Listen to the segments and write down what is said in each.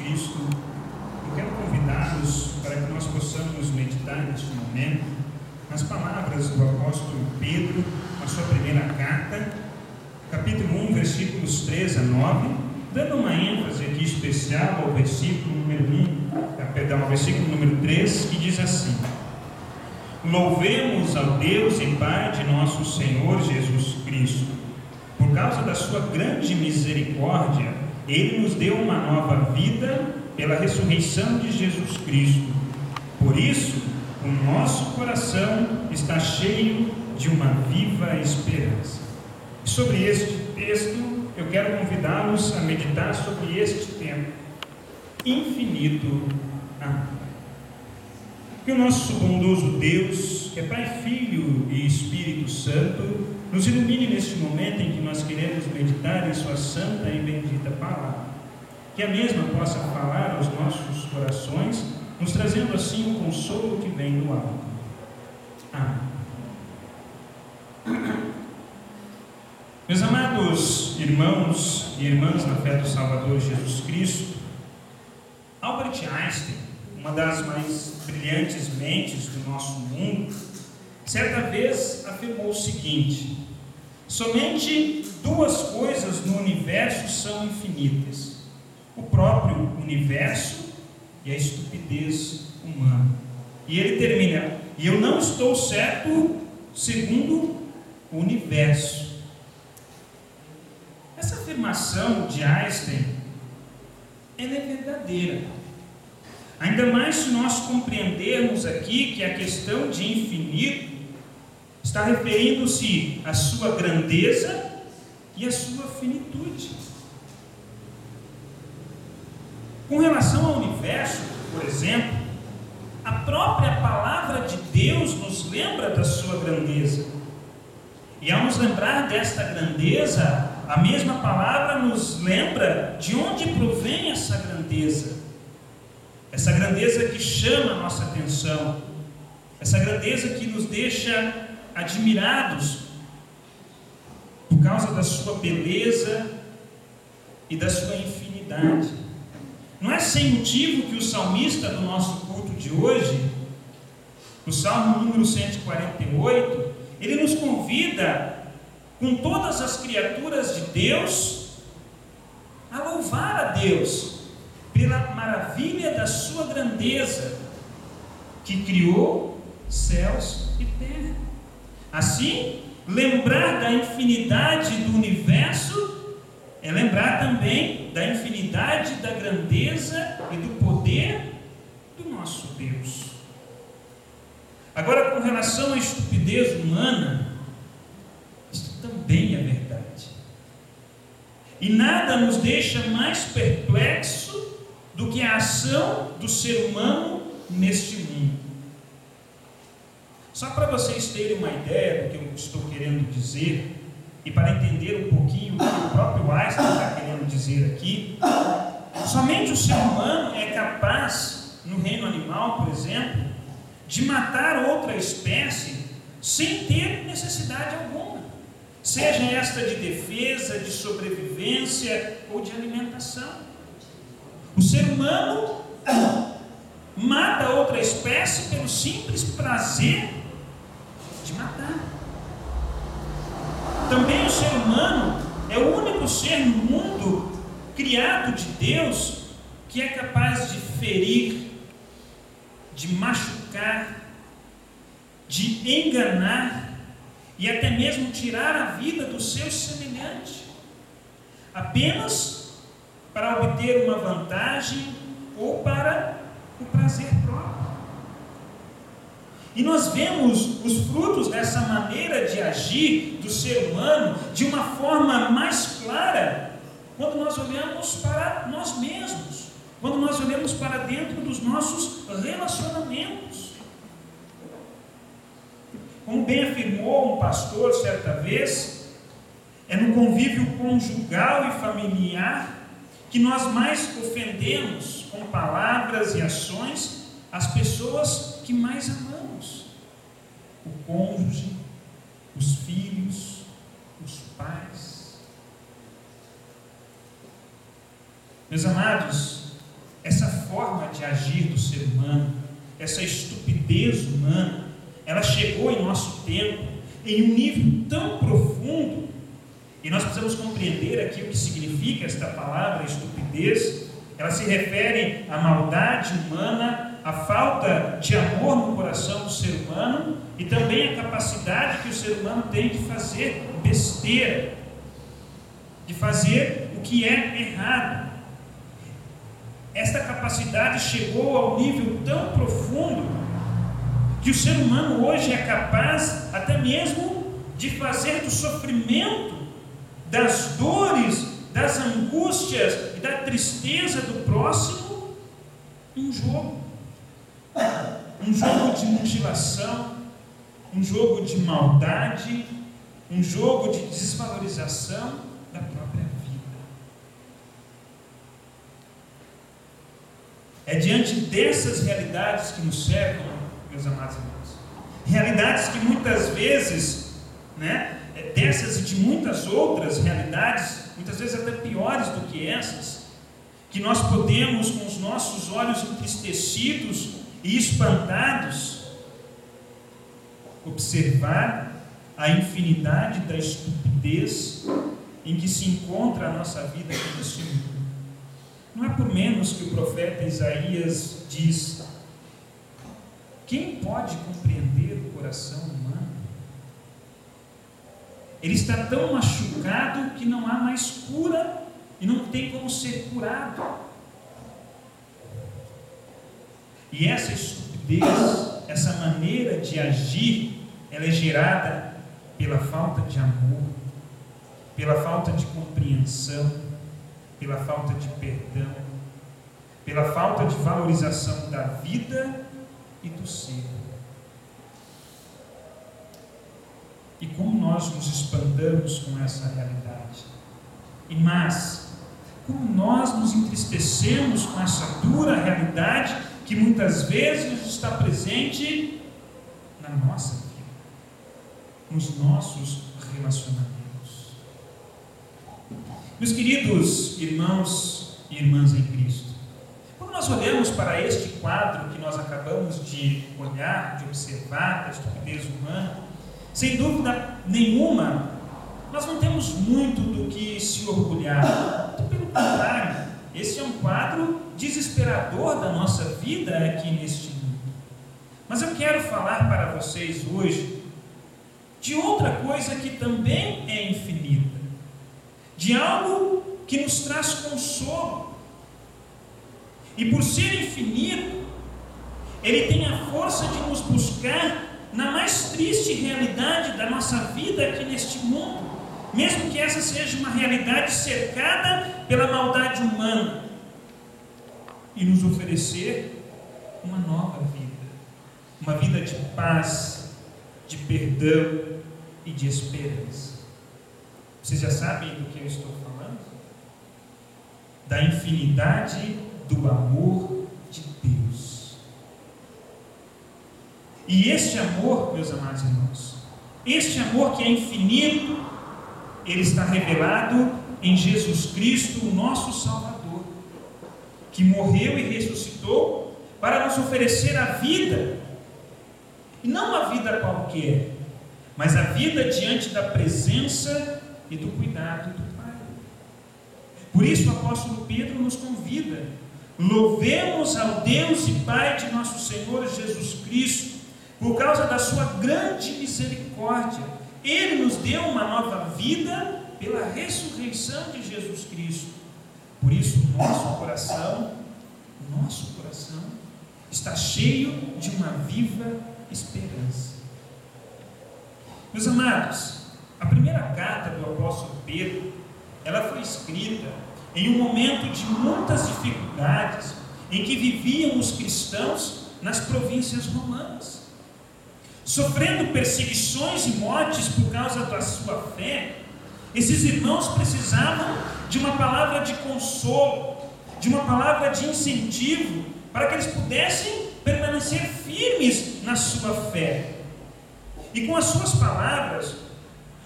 Cristo, eu quero convidá-los para que nós possamos meditar neste momento nas palavras do apóstolo Pedro, na sua primeira carta, capítulo 1, versículos 3 a 9, dando uma ênfase aqui especial ao versículo ao versículo número 3, que diz assim: Louvemos ao Deus e Pai de nosso Senhor Jesus Cristo. Por causa da sua grande misericórdia, Ele nos deu uma nova vida pela ressurreição de Jesus Cristo. Por isso, o nosso coração está cheio de uma viva esperança. E sobre este texto, eu quero convidá-los a meditar sobre este tema: infinito amor. Que o nosso bondoso Deus, que é Pai, Filho e Espírito Santo, nos ilumine neste momento em que nós queremos meditar em sua santa e bendita palavra. Que a mesma possa falar aos nossos corações, nos trazendo assim o consolo que vem do alto. Amém. Meus amados irmãos e irmãs na fé do Salvador Jesus Cristo, Albert Einstein, uma das mais brilhantes mentes do nosso mundo, certa vez afirmou o seguinte: somente duas coisas no universo são infinitas: o próprio universo e a estupidez humana. E ele termina: e eu não estou certo segundo o universo. Essa afirmação de Einstein, ela é verdadeira. Ainda mais se nós compreendermos aqui que a questão de infinito está referindo-se à sua grandeza e à sua finitude. Com relação ao universo, por exemplo, a própria palavra de Deus nos lembra da sua grandeza. E ao nos lembrar desta grandeza, a mesma palavra nos lembra de onde provém essa grandeza. Essa grandeza que chama a nossa atenção, essa grandeza que nos deixa admirados por causa da sua beleza e da sua infinidade. Não é sem motivo que o salmista do nosso culto de hoje, o Salmo número 148, ele nos convida, com todas as criaturas de Deus, a louvar a Deus pela maravilha da sua grandeza, que criou céus e terra. Assim, lembrar da infinidade do universo é lembrar também da infinidade da grandeza e do poder do nosso Deus. Agora, com relação à estupidez humana, isso também é verdade. E nada nos deixa mais perplexo do que a ação do ser humano neste mundo. Só para vocês terem uma ideia do que eu estou querendo dizer, e para entender um pouquinho o que o próprio Einstein está querendo dizer aqui, somente o ser humano é capaz, no reino animal, por exemplo, de matar outra espécie sem ter necessidade alguma, seja esta de defesa, de sobrevivência ou de alimentação. O ser humano mata outra espécie pelo simples prazer de matar. Também o ser humano é o único ser no mundo criado de Deus que é capaz de ferir, de machucar, de enganar e até mesmo tirar a vida do seu semelhante, apenas para obter uma vantagem ou para o prazer próprio. E nós vemos os frutos dessa maneira de agir do ser humano de uma forma mais clara quando nós olhamos para nós mesmos, quando nós olhamos para dentro dos nossos relacionamentos. Como bem afirmou um pastor certa vez, é no convívio conjugal e familiar que nós mais ofendemos com palavras e ações as pessoas que mais amamos: o cônjuge, os filhos, os pais. Meus amados, forma de agir do ser humano, essa estupidez humana, ela chegou em nosso tempo em um nível tão profundo, e nós precisamos compreender aqui o que significa esta palavra estupidez. Ela se refere à maldade humana, à falta de amor no coração do ser humano e também à capacidade que o ser humano tem de fazer besteira, de fazer o que é errado. Esta capacidade chegou ao nível tão profundo que o ser humano hoje é capaz até mesmo de fazer do sofrimento, das dores, das angústias e da tristeza do próximo um jogo de mutilação, um jogo de maldade, um jogo de desvalorização da própria vida. É diante dessas realidades que nos cercam, meus amados irmãos, realidades que muitas vezes, dessas e de muitas outras realidades, muitas vezes até piores do que essas, que nós podemos, com os nossos olhos entristecidos e espantados, observar a infinidade da estupidez em que se encontra a nossa vida aqui neste mundo. Não é por menos que o profeta Isaías diz: quem pode compreender o coração humano? Ele está tão machucado que não há mais cura e não tem como ser curado. E essa estupidez, essa maneira de agir, ela é gerada pela falta de amor, pela falta de compreensão, pela falta de perdão, pela falta de valorização da vida e do ser. E como nós nos espantamos com essa realidade, mas como nós nos entristecemos com essa dura realidade que muitas vezes está presente na nossa vida, nos nossos relacionamentos. Meus queridos irmãos e irmãs em Cristo, quando nós olhamos para este quadro que nós acabamos de olhar, de observar, da estupidez humana, sem dúvida nenhuma, nós não temos muito do que se orgulhar. Pelo contrário, esse é um quadro desesperador da nossa vida aqui neste mundo. Mas eu quero falar para vocês hoje de outra coisa que também é infinita, de algo que nos traz consolo. E por ser infinito, ele tem a força de nos buscar na mais triste realidade da nossa vida aqui neste mundo, mesmo que essa seja uma realidade cercada pela maldade humana, e nos oferecer uma nova vida, uma vida de paz, de perdão e de esperança. Vocês já sabem do que eu estou falando? Da infinidade do amor de Deus. E este amor, meus amados irmãos, este amor que é infinito, ele está revelado em Jesus Cristo, o nosso Salvador, que morreu e ressuscitou para nos oferecer a vida, e não a vida qualquer, mas a vida diante da presença e do cuidado do Pai. Por isso o apóstolo Pedro nos convida: louvemos ao Deus e Pai de nosso Senhor Jesus Cristo, por causa da sua grande misericórdia. Ele nos deu uma nova vida pela ressurreição de Jesus Cristo. Por isso o nosso coração está cheio de uma viva esperança. Meus amados, a primeira carta do apóstolo Pedro, ela foi escrita em um momento de muitas dificuldades em que viviam os cristãos nas províncias romanas, sofrendo perseguições e mortes por causa da sua fé. Esses irmãos precisavam de uma palavra de consolo, de uma palavra de incentivo, para que eles pudessem permanecer firmes na sua fé. E com as suas palavras,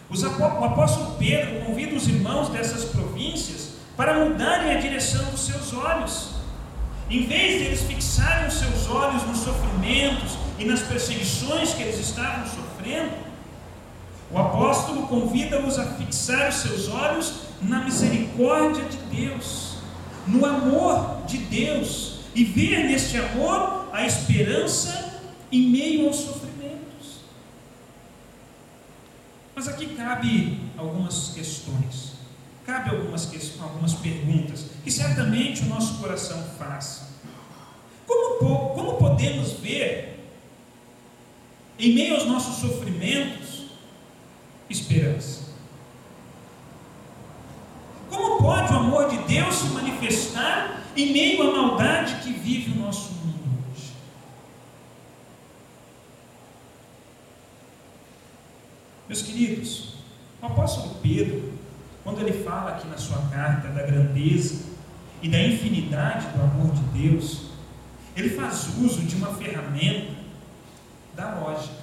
o apóstolo Pedro convida os irmãos dessas províncias para mudarem a direção dos seus olhos Em vez de eles fixarem os seus olhos nos sofrimentos e nas perseguições que eles estavam sofrendo, o apóstolo convida-os a fixar os seus olhos na misericórdia de Deus, no amor de Deus, e ver neste amor a esperança em meio aos sofrimentos. Mas aqui cabe algumas questões, cabe algumas perguntas, que certamente o nosso coração faz. Como podemos ver, em meio aos nossos sofrimentos, esperança? Como pode o amor de Deus se manifestar em meio à maldade que vive o nosso mundo hoje? Meus queridos, o apóstolo Pedro, quando ele fala aqui na sua carta da grandeza e da infinidade do amor de Deus, ele faz uso de uma ferramenta da lógica.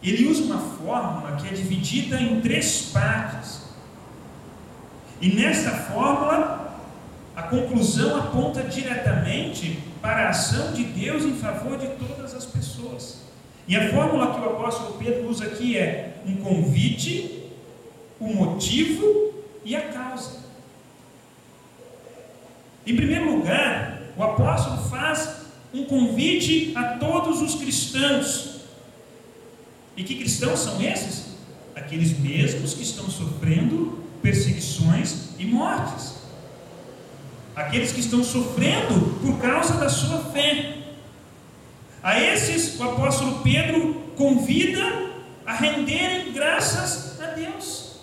Ele usa uma fórmula que é dividida em 3 partes. E nessa fórmula, a conclusão aponta diretamente para a ação de Deus em favor de todas as pessoas. E a fórmula que o apóstolo Pedro usa aqui é um convite, o motivo e a causa. Em primeiro lugar, o apóstolo faz um convite a todos os cristãos. E que cristãos são esses? Aqueles mesmos que estão sofrendo perseguições e mortes. Aqueles que estão sofrendo por causa da sua fé. A esses, o apóstolo Pedro convida a renderem graças a Deus.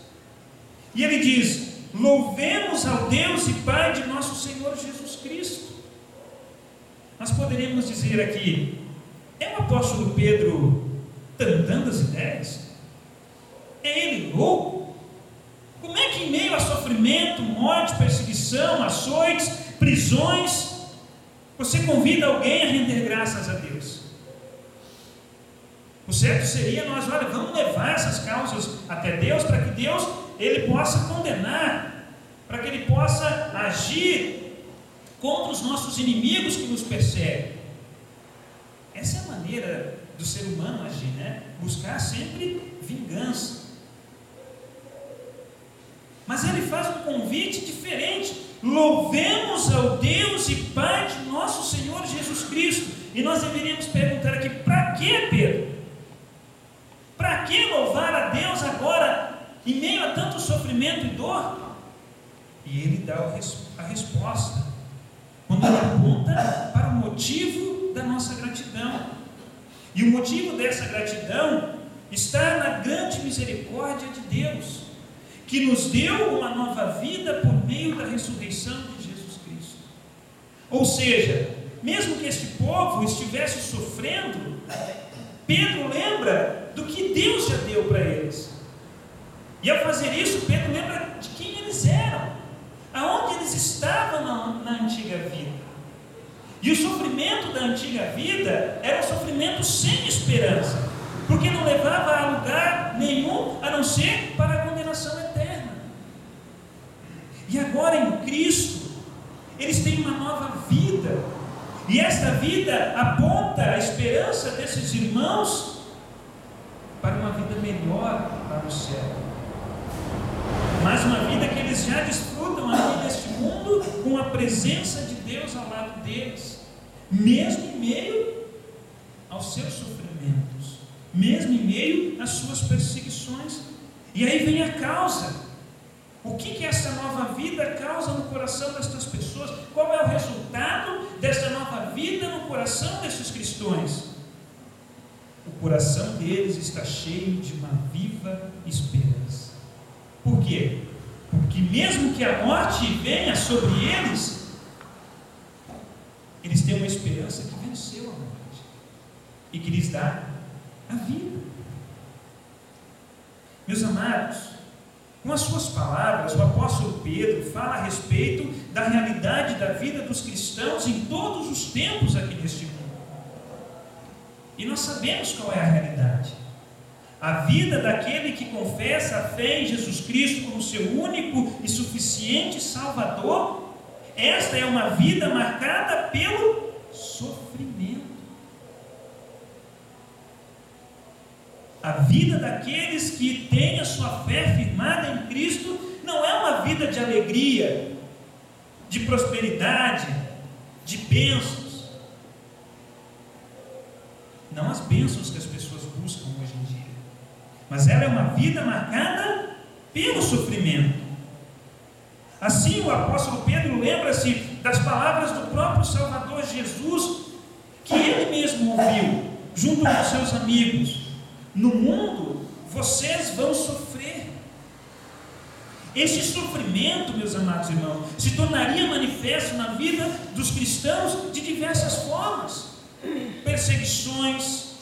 E ele diz: louvemos ao Deus e Pai de nosso Senhor Jesus Cristo. Nós poderíamos dizer aqui: é o apóstolo Pedro tantando as ideias? É ele louco? Como é que em meio a sofrimento, morte, perseguição, açoites, prisões, você convida alguém a render graças a Deus? O certo seria nós, vamos levar essas causas até Deus, para que Deus, Ele possa condenar, para que Ele possa agir contra os nossos inimigos que nos perseguem. Essa é a maneira do ser humano agir, né? Buscar sempre vingança. Mas ele faz um convite diferente: louvemos ao Deus e Pai de nosso Senhor Jesus Cristo. E nós deveríamos perguntar aqui: para que, Pedro? Para que louvar a Deus agora, em meio a tanto sofrimento e dor? E ele dá a resposta, quando ele aponta para o motivo da nossa gratidão. E o motivo dessa gratidão está na grande misericórdia de Deus, que nos deu uma nova vida por meio da ressurreição de Jesus Cristo. Ou seja, mesmo que este povo estivesse sofrendo, Pedro lembra do que Deus já deu para eles. E ao fazer isso, Pedro lembra de quem eles eram, aonde eles estavam na antiga vida. E o sofrimento da antiga vida era um sofrimento sem esperança, porque não levava a lugar nenhum a não ser para a condenação eterna. E agora em Cristo, eles têm uma nova vida, e esta vida aponta a esperança desses irmãos para uma vida melhor para o céu. Mas uma vida que eles já desfrutam aqui neste mundo, com a presença de Deus ao lado deles, mesmo em meio aos seus sofrimentos, mesmo em meio às suas perseguições. E aí vem a causa. O que essa nova vida causa no coração destas pessoas? Qual é o resultado dessa nova vida no coração desses cristãos? O coração deles está cheio de uma viva esperança. Por quê? Porque mesmo que a morte venha sobre eles, eles têm uma esperança que venceu a morte e que lhes dá a vida. Meus amados, com as suas palavras, o apóstolo Pedro fala a respeito da realidade da vida dos cristãos em todos os tempos aqui neste mundo. E nós sabemos qual é a realidade. A vida daquele que confessa a fé em Jesus Cristo como seu único e suficiente Salvador Esta é uma vida marcada pelo sofrimento. A vida daqueles que têm a sua fé firmada em Cristo não é uma vida de alegria, de prosperidade, de bênçãos. Não as bênçãos que as pessoas buscam hoje em dia, mas ela é uma vida marcada pelo sofrimento. Assim, o apóstolo Pedro lembra-se das palavras do próprio Salvador Jesus, que ele mesmo ouviu, junto com seus amigos: no mundo vocês vão sofrer. Este sofrimento, meus amados irmãos, se tornaria manifesto na vida dos cristãos de diversas formas: perseguições,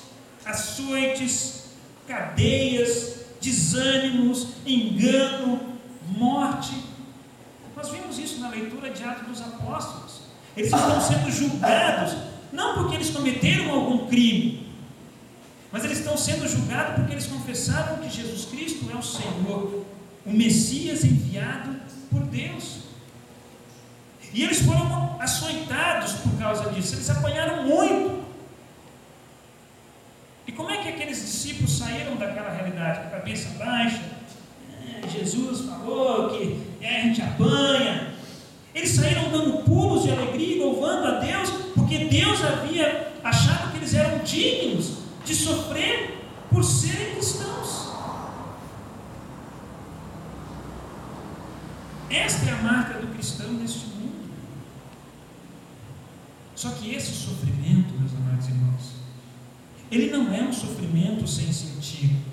açoites, cadeias, desânimos, engano, morte. Nós vimos isso na leitura de Atos dos Apóstolos. Eles estão sendo julgados, não porque eles cometeram algum crime, mas eles estão sendo julgados porque eles confessaram que Jesus Cristo é o Senhor, o Messias enviado por Deus. E eles foram açoitados por causa disso, eles apanharam muito. E como é que aqueles discípulos saíram daquela realidade? Com a cabeça baixa? Jesus falou que a gente apanha. Eles saíram dando pulos de alegria e louvando a Deus, porque Deus havia achado que eles eram dignos de sofrer por serem cristãos. Esta é a marca do cristão neste mundo. Só que esse sofrimento, meus amados irmãos, ele não é um sofrimento sem sentido.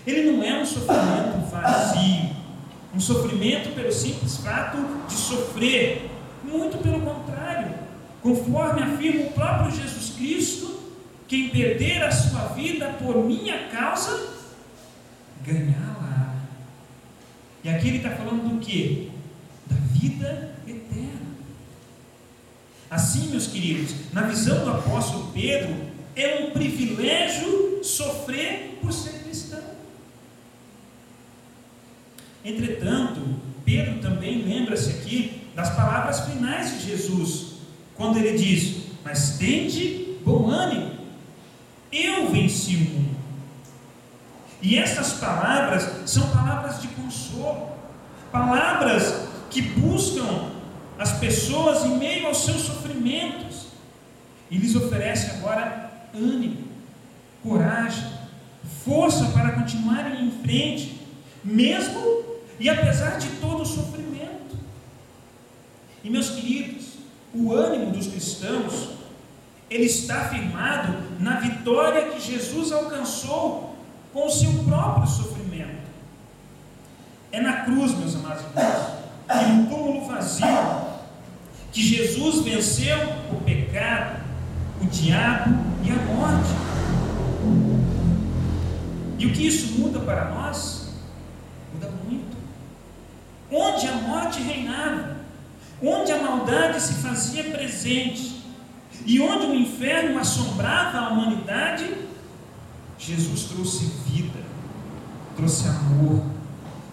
Ele não é um sofrimento vazio, um sofrimento pelo simples fato de sofrer. Muito pelo contrário, conforme afirma o próprio Jesus Cristo: quem perder a sua vida por minha causa, ganhá-la. E aqui ele está falando do quê? Da vida eterna. Assim, meus queridos, na visão do apóstolo Pedro, é um privilégio sofrer por ser cristão. Entretanto, Pedro também lembra-se aqui das palavras finais de Jesus, quando ele diz: mas tende bom ânimo, eu venci o mundo. E essas palavras são palavras de consolo, palavras que buscam as pessoas em meio aos seus sofrimentos, e lhes oferece agora ânimo, coragem, força para continuarem em frente, mesmo e apesar de todo o sofrimento. E, meus queridos, o ânimo dos cristãos, ele está firmado na vitória que Jesus alcançou com o seu próprio sofrimento. É na cruz, meus amados irmãos, e no túmulo vazio, que Jesus venceu o pecado, o diabo e a morte. E o que isso muda para nós? Muda muito. Onde a morte reinava, onde a maldade se fazia presente e onde o inferno assombrava a humanidade, Jesus trouxe vida, trouxe amor,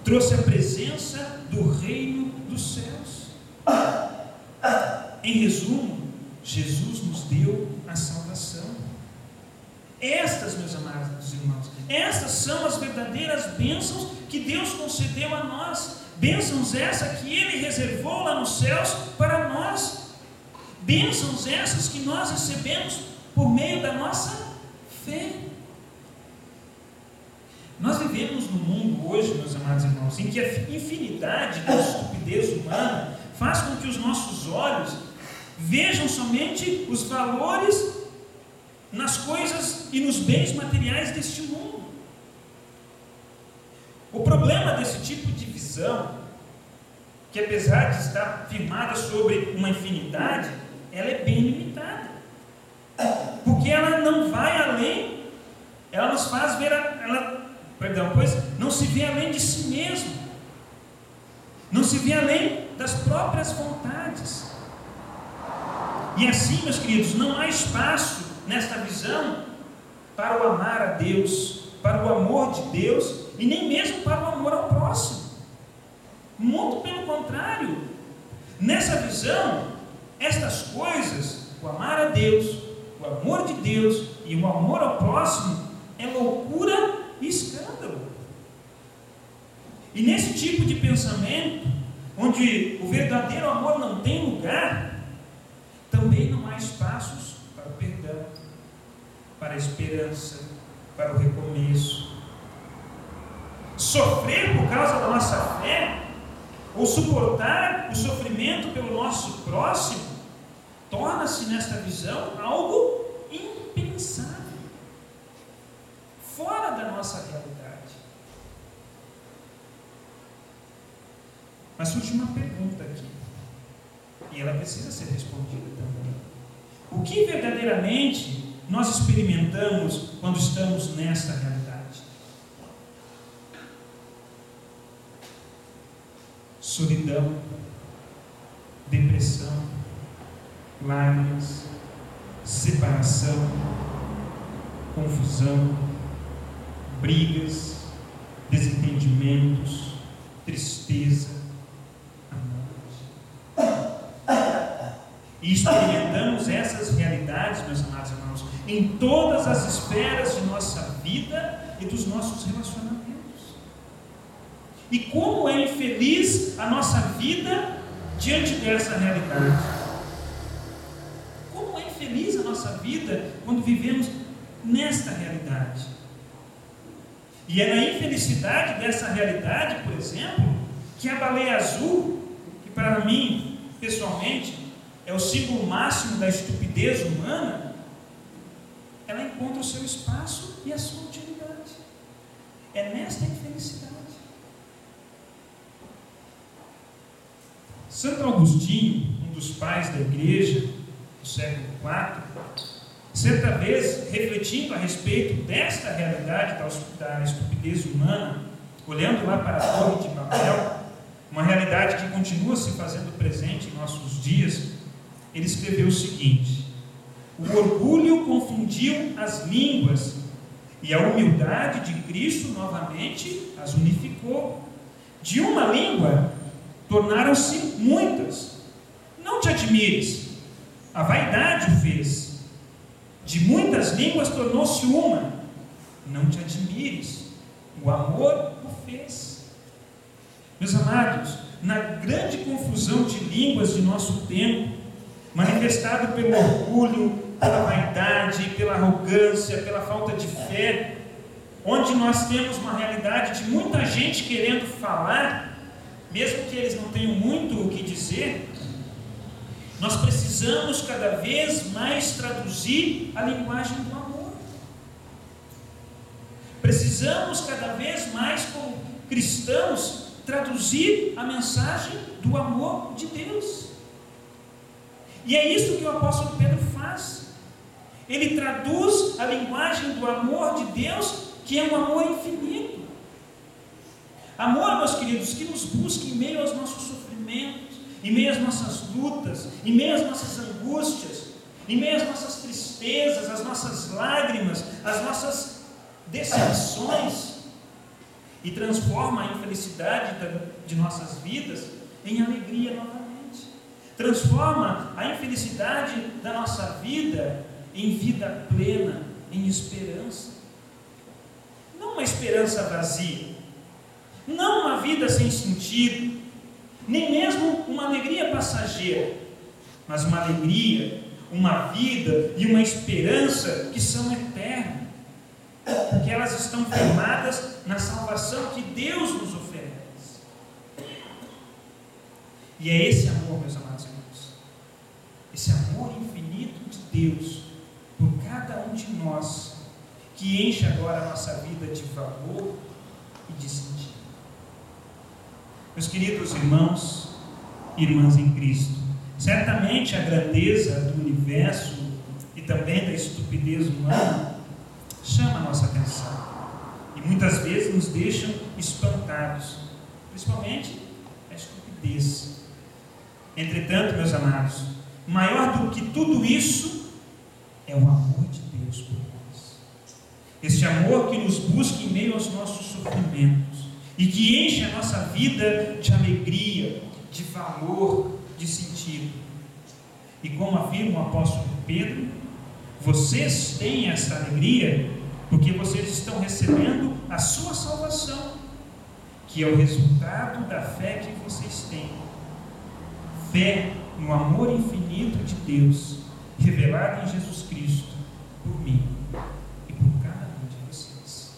trouxe a presença do reino dos céus. Em resumo, Jesus nos deu a salvação. Estas, meus amados irmãos, estas são as verdadeiras bênçãos que Deus concedeu a nós. Bênçãos essas que Ele reservou lá nos céus para nós. Bênçãos essas que nós recebemos por meio da nossa fé. Nós vivemos num mundo hoje, meus amados irmãos, em que a infinidade da estupidez humana faz com que os nossos olhos vejam somente os valores nas coisas e nos bens materiais deste mundo. O problema desse tipo de visão, que apesar de estar firmada sobre uma infinidade, ela é bem limitada, porque ela não vai além, ela nos faz ver, pois não se vê além de si mesmo, não se vê além das próprias vontades. E assim, meus queridos, não há espaço nesta visão para o amar a Deus, para o amor de Deus, e nem mesmo para o amor ao próximo. Muito pelo contrário, Nessa visão, estas coisas, o amar a Deus, o amor de Deus e o amor ao próximo, é loucura e escândalo. E nesse tipo de pensamento, onde o verdadeiro amor não tem lugar, também não há espaços para o perdão, para a esperança, para o recomeço. Sofrer por causa da nossa fé, ou suportar o sofrimento pelo nosso próximo, torna-se nesta visão algo impensável, fora da nossa realidade. Mas surge uma pergunta aqui, e ela precisa ser respondida também. O que verdadeiramente nós experimentamos quando estamos nesta realidade? Solidão, depressão, lágrimas, separação, confusão, brigas, desentendimentos, tristeza, a morte. E experimentamos essas realidades, meus amados irmãos, em todas as esferas de nossa vida e dos nossos relacionamentos. E como é infeliz a nossa vida diante dessa realidade. Como é infeliz a nossa vida quando vivemos nesta realidade. E é na infelicidade dessa realidade, por exemplo, que a baleia azul, que para mim, pessoalmente, é o símbolo máximo da estupidez humana, ela encontra o seu espaço e a sua utilidade. É nesta infelicidade. Santo Agostinho, um dos pais da igreja do século IV, certa vez, refletindo a respeito desta realidade da estupidez humana, olhando lá para a Torre de Babel, uma realidade que continua se fazendo presente em nossos dias, ele escreveu o seguinte: o orgulho confundiu as línguas e a humildade de Cristo novamente as unificou. De uma língua tornaram-se muitas. Não te admires, a vaidade o fez. De muitas línguas tornou-se uma. Não te admires, o amor o fez. Meus amados, na grande confusão de línguas de nosso tempo, manifestado pelo orgulho, pela vaidade, pela arrogância, pela falta de fé, onde nós temos uma realidade de muita gente querendo falar, mesmo que eles não tenham muito o que dizer, nós precisamos cada vez mais traduzir a linguagem do amor. Precisamos cada vez mais, como cristãos, traduzir a mensagem do amor de Deus. E é isso que o apóstolo Pedro faz. Ele traduz a linguagem do amor de Deus, que é um amor infinito. Amor, meus queridos, que nos busca em meio aos nossos sofrimentos, em meio às nossas lutas, em meio às nossas angústias, em meio às nossas tristezas, às nossas lágrimas, às nossas decepções, e transforma a infelicidade de nossas vidas em alegria novamente. Transforma a infelicidade da nossa vida em vida plena, em esperança. Não uma esperança vazia, não uma vida sem sentido, nem mesmo uma alegria passageira, mas uma alegria, uma vida e uma esperança que são eternas, porque elas estão firmadas na salvação que Deus nos oferece. E é esse amor, meus amados irmãos, esse amor infinito de Deus por cada um de nós, que enche agora a nossa vida de valor e de sentido. Meus queridos irmãos e irmãs em Cristo, certamente a grandeza do universo e também da estupidez humana chama a nossa atenção e muitas vezes nos deixam espantados, principalmente a estupidez. Entretanto, meus amados, maior do que tudo isso é o amor de Deus por nós. Este amor que nos busca em meio aos nossos sofrimentos e que enche a nossa vida de alegria, de valor, de sentido. E como afirma o apóstolo Pedro, vocês têm essa alegria porque vocês estão recebendo a sua salvação, que é o resultado da fé que vocês têm. Fé no amor infinito de Deus, revelado em Jesus Cristo, por mim e por cada um de vocês.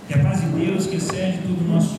Que a paz de Deus, que excede todo o nosso